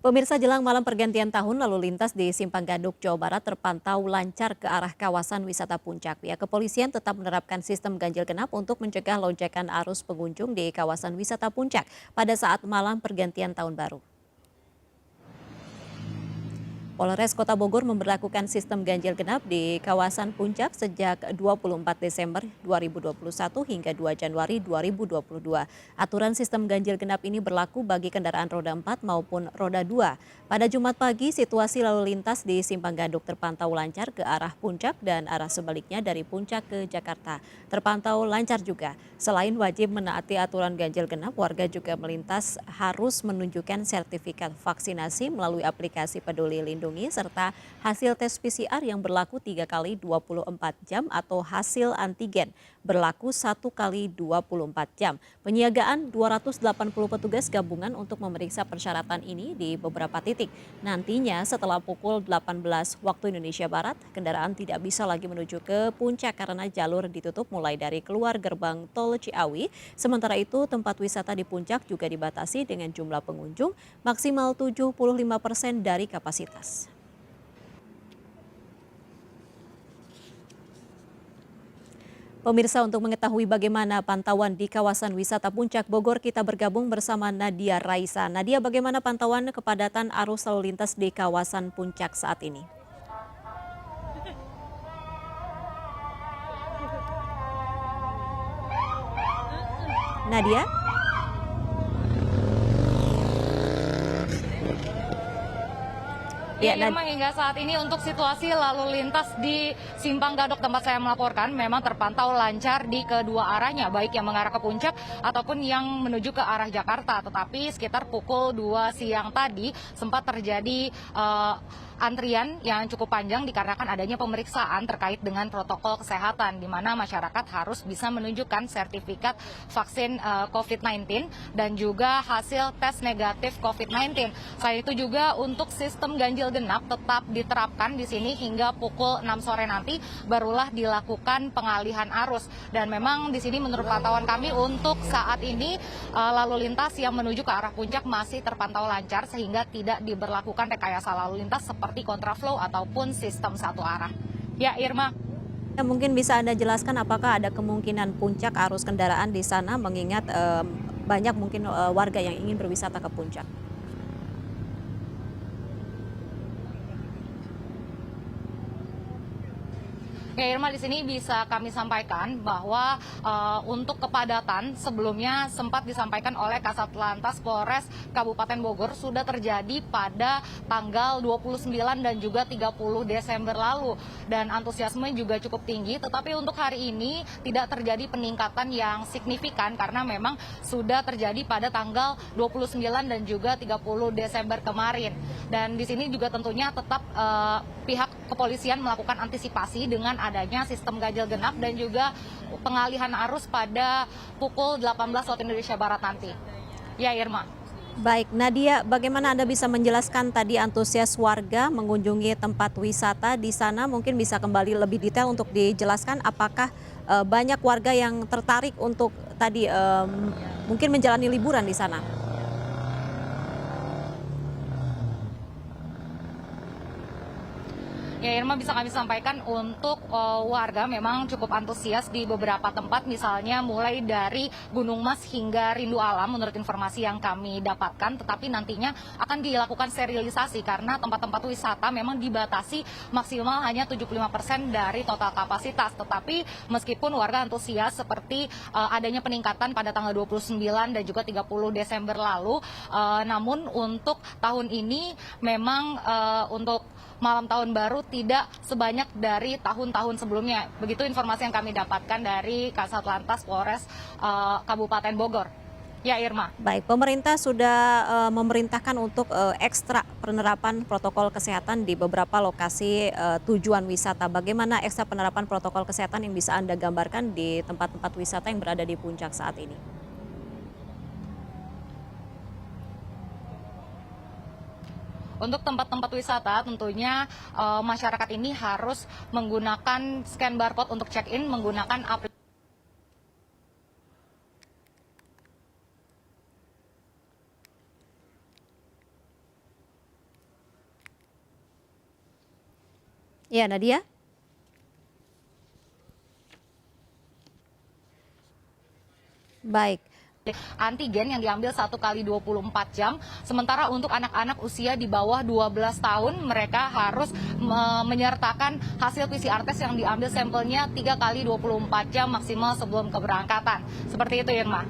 Pemirsa, jelang malam pergantian tahun, lalu lintas di Simpang Gadok, Jawa Barat terpantau lancar ke arah kawasan wisata Puncak. Pihak kepolisian tetap menerapkan sistem ganjil genap untuk mencegah lonjakan arus pengunjung di kawasan wisata Puncak pada saat malam pergantian tahun baru. Polres Kota Bogor memberlakukan sistem ganjil genap di kawasan Puncak sejak 24 Desember 2021 hingga 2 Januari 2022. Aturan sistem ganjil genap ini berlaku bagi kendaraan roda 4 maupun roda 2. Pada Jumat pagi, situasi lalu lintas di Simpang Gadok terpantau lancar ke arah Puncak dan arah sebaliknya dari Puncak ke Jakarta. Terpantau lancar juga. Selain wajib menaati aturan ganjil genap, warga juga melintas harus menunjukkan sertifikat vaksinasi melalui aplikasi Peduli Lindungi serta hasil tes PCR yang berlaku 3 kali 24 jam atau hasil antigen berlaku 1 kali 24 jam. Penyiagaan 280 petugas gabungan untuk memeriksa persyaratan ini di beberapa titik. Nantinya setelah pukul 18 waktu Indonesia Barat, kendaraan tidak bisa lagi menuju ke Puncak karena jalur ditutup mulai dari keluar gerbang tol Ciawi. Sementara itu, tempat wisata di Puncak juga dibatasi dengan jumlah pengunjung maksimal 75% dari kapasitas. Pemirsa, untuk mengetahui bagaimana pantauan di kawasan wisata Puncak Bogor, kita bergabung bersama Nadia Raisa. Nadia, bagaimana pantauan kepadatan arus lalu lintas di kawasan Puncak saat ini? Nadia? Ya, Irma, hingga saat ini untuk situasi lalu lintas di Simpang Gadok tempat saya melaporkan memang terpantau lancar di kedua arahnya, baik yang mengarah ke Puncak ataupun yang menuju ke arah Jakarta. Tetapi sekitar pukul 2 siang tadi sempat terjadi antrian yang cukup panjang dikarenakan adanya pemeriksaan terkait dengan protokol kesehatan, di mana masyarakat harus bisa menunjukkan sertifikat vaksin COVID-19 dan juga hasil tes negatif COVID-19. Selain itu juga untuk sistem ganjil genap tetap diterapkan di sini hingga pukul 6 sore nanti barulah dilakukan pengalihan arus. Dan memang di sini menurut pantauan kami untuk saat ini lalu lintas yang menuju ke arah Puncak masih terpantau lancar sehingga tidak diberlakukan rekayasa lalu lintas seperti kontraflow ataupun sistem satu arah. Ya, Irma. Ya, mungkin bisa Anda jelaskan apakah ada kemungkinan puncak arus kendaraan di sana mengingat banyak mungkin warga yang ingin berwisata ke Puncak. Ya, Irma, di sini bisa kami sampaikan bahwa untuk kepadatan sebelumnya sempat disampaikan oleh Kasat Lantas Polres Kabupaten Bogor sudah terjadi pada tanggal 29 dan juga 30 Desember lalu. Dan antusiasme juga cukup tinggi, tetapi untuk hari ini tidak terjadi peningkatan yang signifikan karena memang sudah terjadi pada tanggal 29 dan juga 30 Desember kemarin. Dan di sini juga tentunya tetap pihak kepolisian melakukan antisipasi dengan adanya sistem ganjil genap dan juga pengalihan arus pada pukul 18 waktu Indonesia Barat nanti. Ya, Irma. Baik, Nadia, bagaimana Anda bisa menjelaskan tadi antusias warga mengunjungi tempat wisata di sana? Mungkin bisa kembali lebih detail untuk dijelaskan apakah banyak warga yang tertarik untuk tadi mungkin menjalani liburan di sana? Ya, Irma, bisa kami sampaikan untuk warga memang cukup antusias di beberapa tempat, misalnya mulai dari Gunung Mas hingga Rindu Alam menurut informasi yang kami dapatkan, tetapi nantinya akan dilakukan sterilisasi karena tempat-tempat wisata memang dibatasi maksimal hanya 75% dari total kapasitas. Tetapi meskipun warga antusias seperti adanya peningkatan pada tanggal 29 dan juga 30 Desember lalu, namun untuk tahun ini memang untuk malam tahun baru tidak sebanyak dari tahun-tahun sebelumnya. Begitu informasi yang kami dapatkan dari Kasat Lantas Polres Kabupaten Bogor. Ya, Irma. Baik, pemerintah sudah memerintahkan untuk ekstra penerapan protokol kesehatan di beberapa lokasi tujuan wisata. Bagaimana ekstra penerapan protokol kesehatan yang bisa Anda gambarkan di tempat-tempat wisata yang berada di Puncak saat ini? Untuk tempat-tempat wisata tentunya masyarakat ini harus menggunakan scan barcode untuk check-in menggunakan aplikasi. Ya, Nadia? Baik. Antigen yang diambil 1 kali 24 jam, sementara untuk anak-anak usia di bawah 12 tahun mereka harus menyertakan hasil PCR test yang diambil sampelnya 3 kali 24 jam maksimal sebelum keberangkatan. Seperti itu, Irma.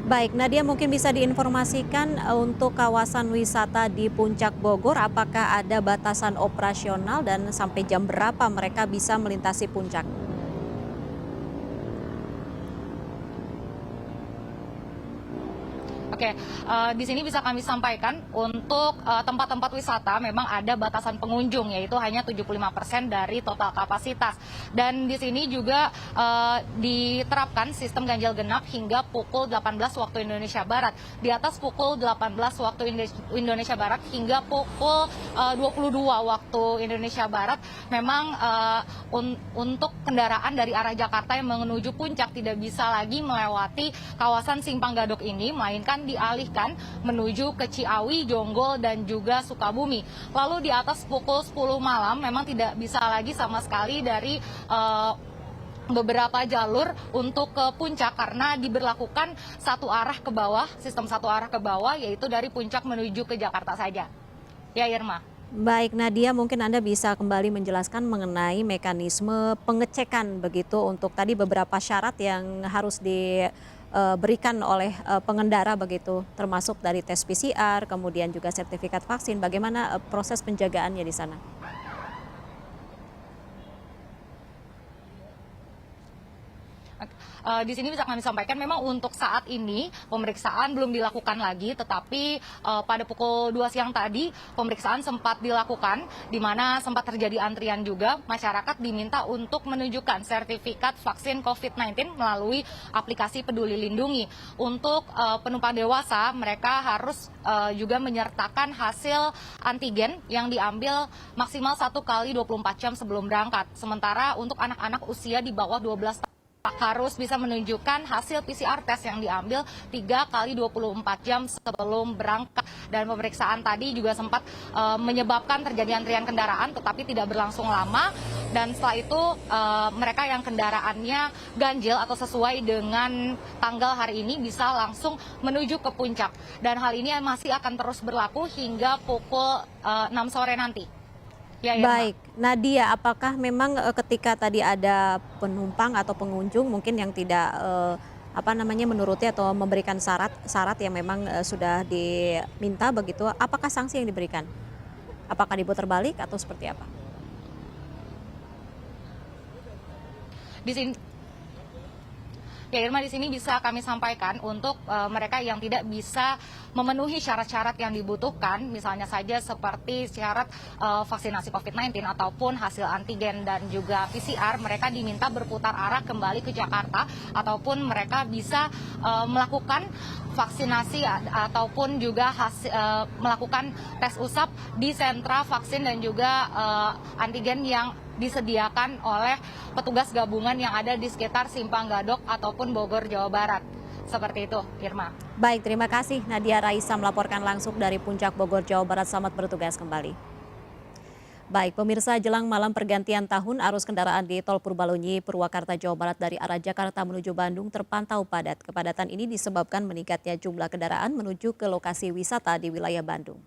Baik, Nadia mungkin bisa diinformasikan untuk kawasan wisata di Puncak Bogor, apakah ada batasan operasional dan sampai jam berapa mereka bisa melintasi puncak? Oke, di sini bisa kami sampaikan untuk tempat-tempat wisata memang ada batasan pengunjung, yaitu hanya 75% dari total kapasitas. Dan di sini juga diterapkan sistem ganjil genap hingga pukul 18 waktu Indonesia Barat. Di atas pukul 18 waktu Indonesia Barat hingga pukul 22 waktu Indonesia Barat, memang untuk kendaraan dari arah Jakarta yang menuju puncak tidak bisa lagi melewati kawasan Simpang Gadok ini, melainkan dialihkan menuju ke Ciawi, Jonggol, dan juga Sukabumi. Lalu di atas pukul 10 malam memang tidak bisa lagi sama sekali dari beberapa jalur untuk ke puncak karena diberlakukan satu arah ke bawah, sistem satu arah ke bawah, yaitu dari puncak menuju ke Jakarta saja. Ya, Irma. Baik, Nadia, mungkin Anda bisa kembali menjelaskan mengenai mekanisme pengecekan begitu untuk tadi beberapa syarat yang harus diberikan oleh pengendara begitu, termasuk dari tes PCR, kemudian juga sertifikat vaksin. Bagaimana proses penjagaannya di sana? Di sini bisa kami sampaikan memang untuk saat ini pemeriksaan belum dilakukan lagi, tetapi pada pukul 2 siang tadi pemeriksaan sempat dilakukan, di mana sempat terjadi antrian juga. Masyarakat diminta untuk menunjukkan sertifikat vaksin COVID-19 melalui aplikasi Peduli Lindungi. Untuk penumpang dewasa, mereka harus juga menyertakan hasil antigen yang diambil maksimal 1 kali 24 jam sebelum berangkat. Sementara untuk anak-anak usia di bawah 12 tahun harus bisa menunjukkan hasil PCR test yang diambil 3 kali 24 jam sebelum berangkat. Dan pemeriksaan tadi juga sempat menyebabkan terjadi antrian kendaraan tetapi tidak berlangsung lama. Dan setelah itu mereka yang kendaraannya ganjil atau sesuai dengan tanggal hari ini bisa langsung menuju ke puncak. Dan hal ini masih akan terus berlaku hingga pukul 6 sore nanti. Ya, Baik, Nadia, apakah memang ketika tadi ada penumpang atau pengunjung mungkin yang tidak menuruti atau memberikan syarat yang memang sudah diminta begitu, apakah sanksi yang diberikan? Apakah diputar balik atau seperti apa? Di sini Ya, Irma, di sini bisa kami sampaikan untuk mereka yang tidak bisa memenuhi syarat-syarat yang dibutuhkan, misalnya saja seperti syarat vaksinasi COVID-19 ataupun hasil antigen dan juga PCR, mereka diminta berputar arah kembali ke Jakarta ataupun mereka bisa melakukan vaksinasi ataupun juga melakukan tes usap di sentra vaksin dan juga antigen yang disediakan oleh petugas gabungan yang ada di sekitar Simpang Gadok ataupun Bogor, Jawa Barat. Seperti itu, Irma. Baik, terima kasih Nadia Raisa melaporkan langsung dari Puncak Bogor, Jawa Barat. Selamat bertugas kembali. Baik, pemirsa, jelang malam pergantian tahun, arus kendaraan di Tol Purbalunyi, Purwakarta, Jawa Barat dari arah Jakarta menuju Bandung terpantau padat. Kepadatan ini disebabkan meningkatnya jumlah kendaraan menuju ke lokasi wisata di wilayah Bandung.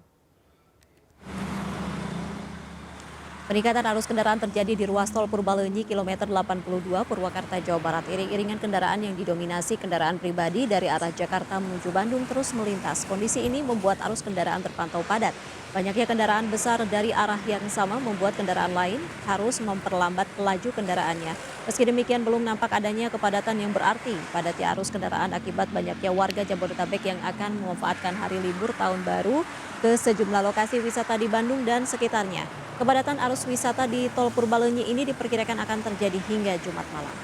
Peningkatan arus kendaraan terjadi di ruas tol Purbalunyi kilometer 82 Purwakarta, Jawa Barat. Iring-iringan kendaraan yang didominasi kendaraan pribadi dari arah Jakarta menuju Bandung terus melintas. Kondisi ini membuat arus kendaraan terpantau padat. Banyaknya kendaraan besar dari arah yang sama membuat kendaraan lain harus memperlambat laju kendaraannya. Meski demikian belum nampak adanya kepadatan yang berarti. Padatnya arus kendaraan akibat banyaknya warga Jabodetabek yang akan memanfaatkan hari libur tahun baru ke sejumlah lokasi wisata di Bandung dan sekitarnya. Kepadatan arus wisata di Tol Purbalunyi ini diperkirakan akan terjadi hingga Jumat malam.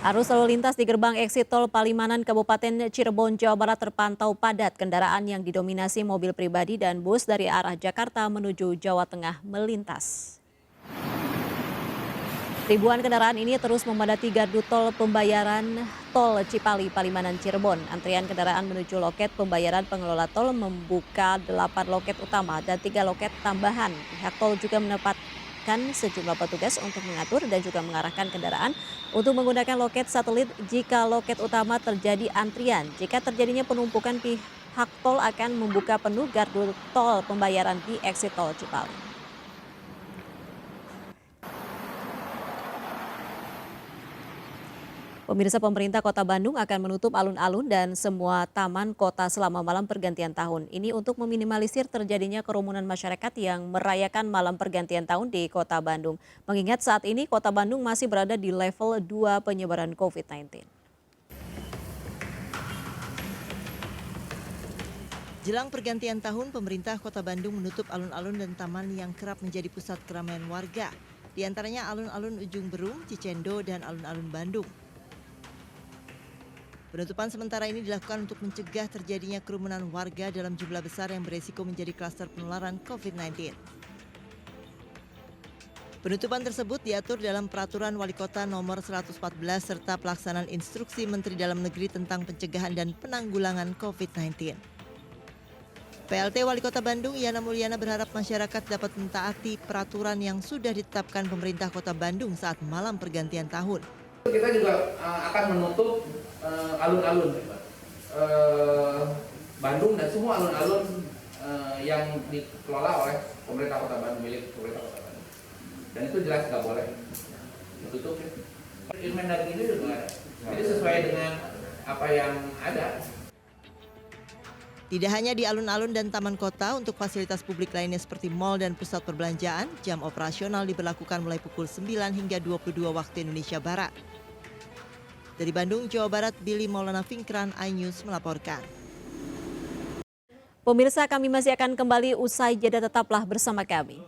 Arus lalu lintas di gerbang eksit Tol Palimanan Kabupaten Cirebon, Jawa Barat terpantau padat. Kendaraan yang didominasi mobil pribadi dan bus dari arah Jakarta menuju Jawa Tengah melintas. Ribuan kendaraan ini terus memadati gardu tol pembayaran tol Cipali, Palimanan, Cirebon. Antrian kendaraan menuju loket pembayaran pengelola tol membuka 8 loket utama dan 3 loket tambahan. Pihak tol juga menempatkan sejumlah petugas untuk mengatur dan juga mengarahkan kendaraan untuk menggunakan loket satelit jika loket utama terjadi antrian. Jika terjadinya penumpukan, pihak tol akan membuka penuh gardu tol pembayaran di eksit tol Cipali. Pemirsa, pemerintah Kota Bandung akan menutup alun-alun dan semua taman kota selama malam pergantian tahun. Ini untuk meminimalisir terjadinya kerumunan masyarakat yang merayakan malam pergantian tahun di Kota Bandung. Mengingat saat ini Kota Bandung masih berada di level 2 penyebaran COVID-19. Jelang pergantian tahun, pemerintah Kota Bandung menutup alun-alun dan taman yang kerap menjadi pusat keramaian warga. Di antaranya alun-alun Ujung Berung, Cicendo, dan alun-alun Bandung. Penutupan sementara ini dilakukan untuk mencegah terjadinya kerumunan warga dalam jumlah besar yang beresiko menjadi klaster penularan COVID-19. Penutupan tersebut diatur dalam Peraturan Wali Kota Nomor 114 serta pelaksanaan Instruksi Menteri Dalam Negeri tentang Pencegahan dan Penanggulangan COVID-19. PLT Wali Kota Bandung, Yana Mulyana, berharap masyarakat dapat mentaati peraturan yang sudah ditetapkan pemerintah Kota Bandung saat malam pergantian tahun. Kita juga akan menutup alun-alun Bandung dan semua alun-alun yang dikelola oleh pemerintah Kota Bandung, milik pemerintah Kota Bandung. Dan itu jelas nggak boleh ditutup. Inmen ini juga ada. Jadi sesuai dengan apa yang ada. Tidak hanya di alun-alun dan taman kota, untuk fasilitas publik lainnya seperti mal dan pusat perbelanjaan, jam operasional diberlakukan mulai pukul 9 hingga 22 waktu Indonesia Barat. Dari Bandung, Jawa Barat, Billy Maulana Finkran, iNews melaporkan. Pemirsa, kami masih akan kembali usai jeda, tetaplah bersama kami.